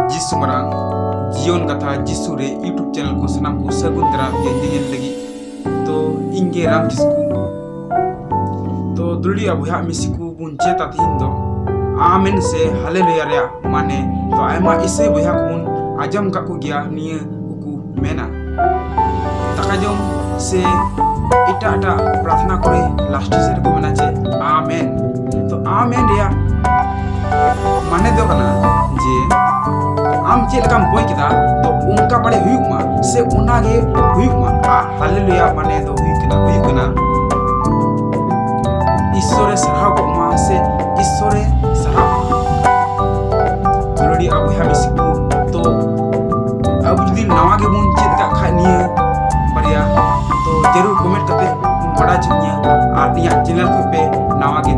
जिसु मरांग जीवन कथा जिसु रे यूट्यूब चैनल को सनाम को सगुन तरह ये लगी तो इंगे राम किसकू तो दुली अबुहा मिसिकू बुंचे ताथिन दो आमेन से हालेलुया रे माने तो आयमा इसे बुहा कुन आजम का को गया निये उकू मेना तकाजम से इटा इटा प्रार्थना करे लास्ट से को मना चे आमेन तो आमेन रे माने दो कना जे आम चेल काम बोय किदा तो उनका बड़े हुयुमा से उनागे हुयुमा हालेलुया माने दो हुयुकना ईश्वरे सराव को मा से ईश्वरे सराव दुलड़ी अब हम सिकू तो अब जुदी नवा के बुन चेत का खानिए बढ़िया तो जरूर कमेंट करते बड़ा चुनिया और निया चैनल को पे नवा के